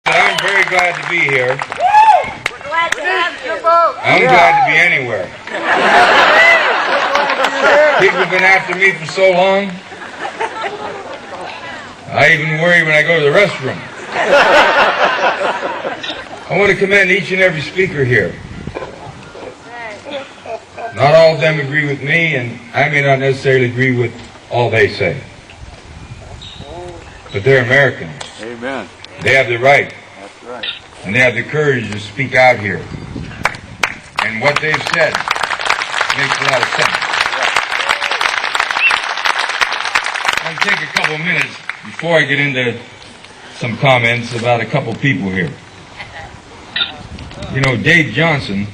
I'm very glad to be here. We're glad to have you. I'm glad to be anywhere. People have been after me for so long. I even worry when I go to the restroom. I want to commend each and every speaker here. Not all of them agree with me, and I may not necessarily agree with all they say. But they're Americans. Amen. They have the right. That's right. And they have the courage to speak out here. And what they've said makes a lot of sense. I'll take a couple of minutes before I get into some comments about a couple people here. You know, Dave Johnson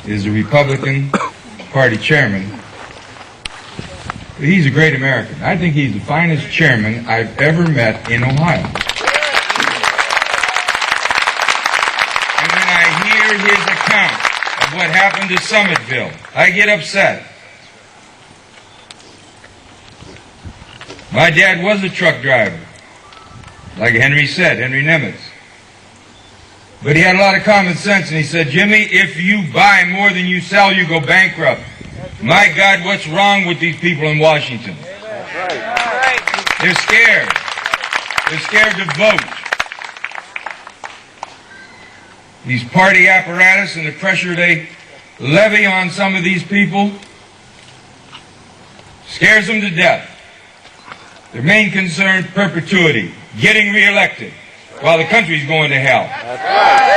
is a Republican Party chairman. He's a great American. I think he's the finest chairman I've ever met in Ohio. And when I hear his account of what happened to Summitville, I get upset. My dad was a truck driver, like Henry said, Henry Nimitz. But he had a lot of common sense, and he said, Jimmy, if you buy more than you sell, you go bankrupt. My God, what's wrong with these people in Washington? They're scared. They're scared to vote. These party apparatus and the pressure they levy on some of these people scares them to death. Their main concern, perpetuity, getting reelected while the country's going to hell. That's right.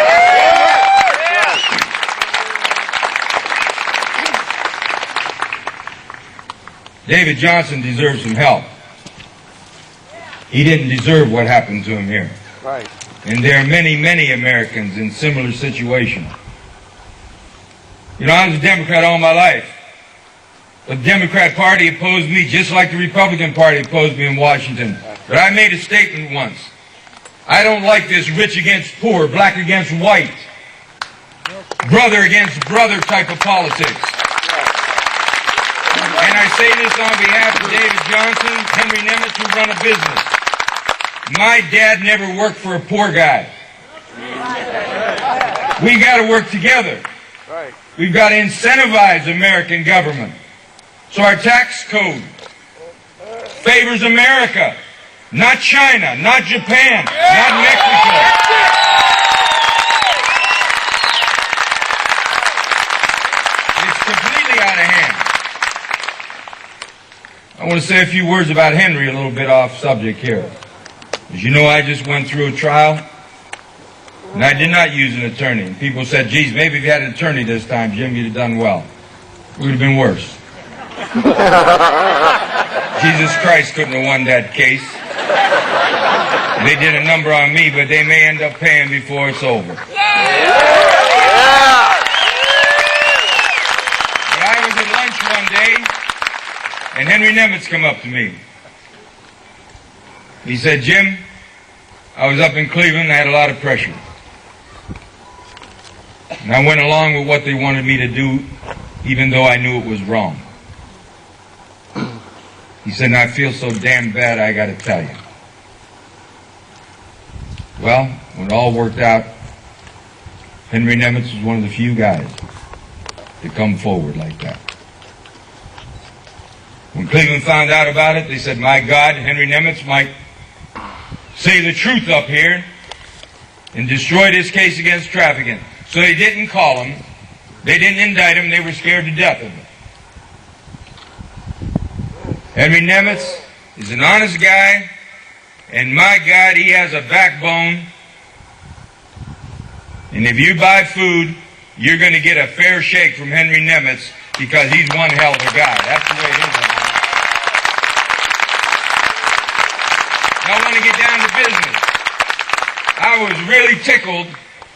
David Johnson deserves some help. He didn't deserve what happened to him here. Right. And there are many, many Americans in similar situations. You know, I was a Democrat all my life. The Democrat Party opposed me just like the Republican Party opposed me in Washington. But I made a statement once. I don't like this rich against poor, black against white, brother against brother type of politics. And I say this on behalf of David Johnson, Henry Nimitz, who run a business. My dad never worked for a poor guy. We got to work together. We've got to incentivize American government. So our tax code favors America, not China, not Japan, not Mexico. It's completely out of hand. I want to say a few words about Henry, a little bit off subject here. As you know, I just went through a trial, and I did not use an attorney. And people said, geez, maybe if you had an attorney this time, Jim, you'd have done well. It would have been worse. Jesus Christ couldn't have won that case. They did a number on me, but they may end up paying before it's over. But I was at lunch one day, and Henry Nimitz come up to me. He said, Jim, I was up in Cleveland, I had a lot of pressure. And I went along with what they wanted me to do, even though I knew it was wrong. He said, and I feel so damn bad, I got to tell you. Well, when it all worked out, Henry Nimitz was one of the few guys to come forward like that. When Cleveland found out about it, they said, my God, Henry Nimitz might say the truth up here and destroy this case against Traficant. So they didn't call him. They didn't indict him. They were scared to death of him. Henry Nimitz is an honest guy, and my God, he has a backbone. And if you buy food, you're going to get a fair shake from Henry Nimitz because he's one hell of a guy. That's the way it is. Now I want to get down to business. I was really tickled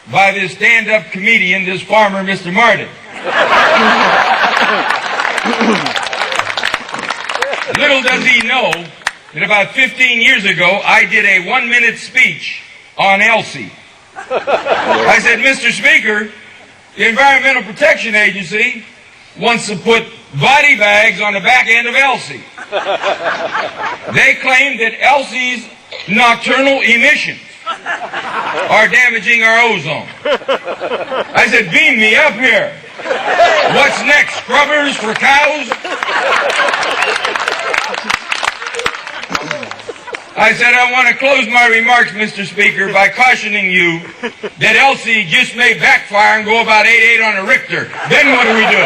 by this stand-up comedian, this farmer, Mr. Martin. Little does he know that about 15 years ago, I did a 1-minute speech on Elsie. I said, Mr. Speaker, the Environmental Protection Agency wants to put body bags on the back end of Elsie. They claim that Elsie's nocturnal emissions are damaging our ozone. I said, beam me up here. What's next? Scrubbers for cows? I said, I want to close my remarks, Mr. Speaker, by cautioning you that Elsie just may backfire and go about 8.8 on a Richter. Then what do we do?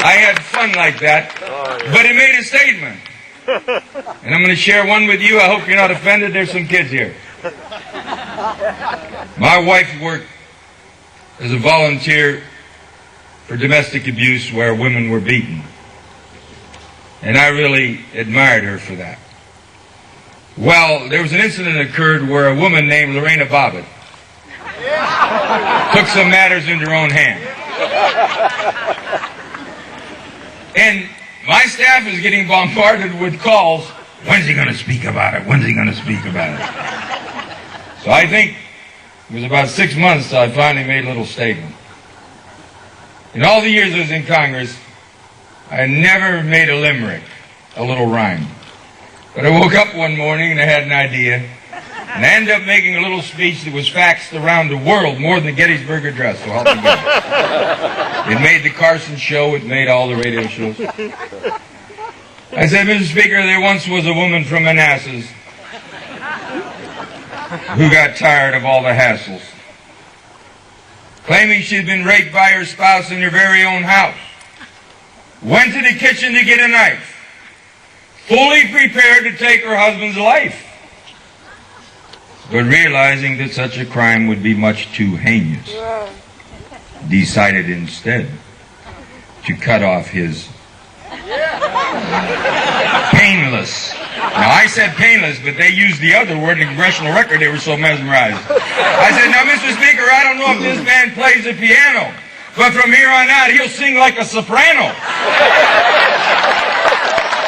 I had fun like that, but it made a statement. And I'm going to share one with you. I hope you're not offended. There's some kids here. My wife worked as a volunteer for domestic abuse where women were beaten. And I really admired her for that. Well, there was an incident that occurred where a woman named Lorena Bobbitt took some matters into her own hands. And my staff is getting bombarded with calls. When's he going to speak about it? When's he going to speak about it? So I think it was about 6 months I finally made a little statement. In all the years I was in Congress, I never made a limerick, a little rhyme. But I woke up one morning and I had an idea, and I ended up making a little speech that was faxed around the world more than the Gettysburg Address, so help me God. It made the Carson show, it made all the radio shows. I said, Mr. Speaker, there once was a woman from Manassas who got tired of all the hassles, claiming she'd been raped by her spouse in her very own house. Went to the kitchen to get a knife, fully prepared to take her husband's life, but realizing that such a crime would be much too heinous, decided instead to cut off his painless. Now, I said painless, but they used the other word in the congressional record. They were so mesmerized. I said, now, Mr. Speaker, I don't know if this man plays the piano, but from here on out, he'll sing like a soprano.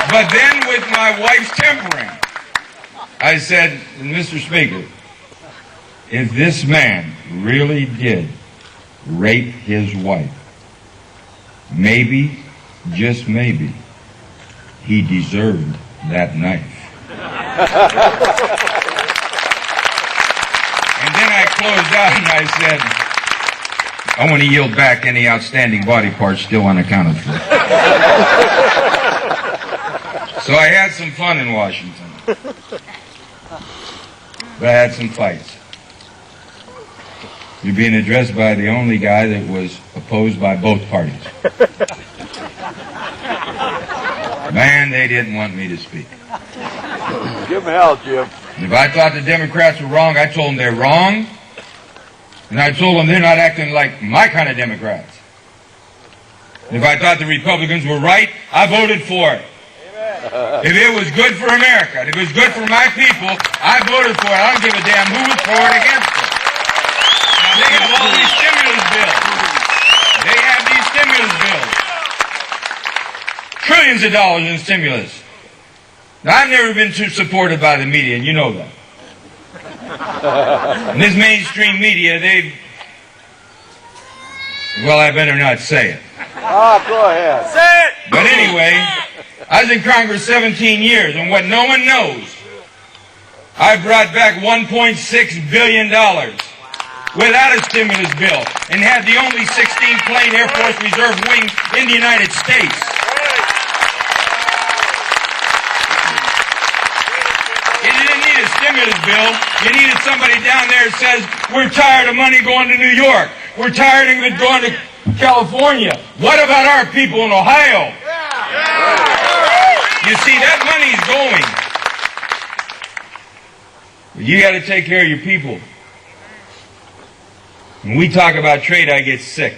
But then, with my wife's tempering, I said, Mr. Speaker, if this man really did rape his wife, maybe, just maybe, he deserved that knife. And then I closed out and I said, I want to yield back any outstanding body parts still unaccounted for. So I had some fun in Washington. But I had some fights. You're being addressed by the only guy that was opposed by both parties. Man, they didn't want me to speak. Give them hell, Jim. If I thought the Democrats were wrong, I told them they're wrong. And I told them they're not acting like my kind of Democrats. If I thought the Republicans were right, I voted for it. If it was good for America, if it was good for my people, I voted for it. I don't give a damn who was for it or against it. Now they have all these stimulus bills. They have these stimulus bills. Trillions of dollars in stimulus. Now I've never been too supported by the media, and you know that. And this mainstream media, well, I better not say it. Oh, go ahead. Say it! But anyway, I was in Congress 17 years, and what no one knows, I brought back $1.6 billion without a stimulus bill and had the only 16-plane Air Force Reserve wing in the United States. You didn't need a stimulus bill. You needed somebody down there that says, we're tired of money going to New York. We're tired of it going to California. What about our people in Ohio? You see, that money's going. But you got to take care of your people. When we talk about trade, I get sick.